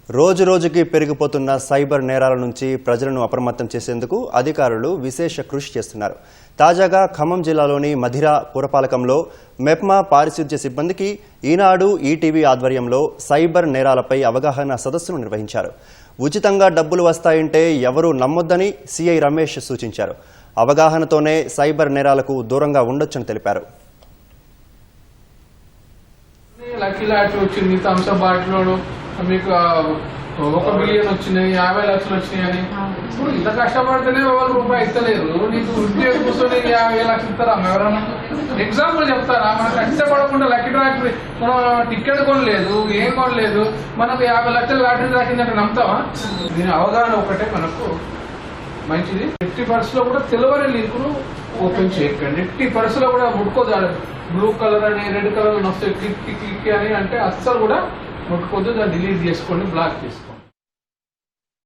రోజు రోజుకి పెరిగిపోతున్న సైబర్ నేరాల నుంచి ప్రజలను అప్రమత్తం చేసేందుకు అధికారులు విశేష కృషి చేస్తున్నారు. తాజాగా ఖమ్మం జిల్లాలోని మధిర పురపాలకంలో మెప్మా పారిశుధ్య సిబ్బందికి ఈనాడు ఈటీవీ ఆధ్వర్యంలో సైబర్ నేరాలపై అవగాహన సదస్సును నిర్వహించారు. ఉచితంగా డబ్బులు వస్తాయంటే ఎవరూ నమ్మొద్దని సిఐ రమేష్ సూచించారు. అవగాహనతోనే సైబర్ నేరాలకు దూరంగా ఉండొచ్చని తెలిపారు. లక్కీ లాటరీ వచ్చింది, థమ్స్అప్ బాటిల్ మీకు 1 బిలియన్ వచ్చినాయి, 50 లక్షలు వచ్చినాయని. ఇప్పుడు ఇంత కష్టపడితేనే ₹1 ఇస్తలేదు, నీకు ఉద్యోగం కూర్చొని 50 లక్షలు ఇస్తారా? ఎవరన్నా ఎగ్జాంపుల్ చెప్తారా? మనం కష్టపడకుండా లక్కీ లాటరీ మనం టికెట్ కొనలేదు, ఏం కొనలేదు, మనకు 50 లక్షల లాటరీ రాకిందంటే నమ్ముతావా? దీని అవగాహన ఒకటే మనకు మంచిది. ఎట్టి పరిస్థితిలో కూడా తెలియని లింకులు ఓపెన్ చేయకండి. ఎట్టి పరిస్థితిలో కూడా ముట్టుకోదాడు. బ్లూ కలర్ అని, రెడ్ కలర్ అని వస్తాయి, క్లిక్ క్లిక్ అని అంటే అస్సలు కూడా ముట్టుకోవద్దు. దాన్ని డిలీట్ చేసుకోండి, బ్లాక్ చేసుకోండి.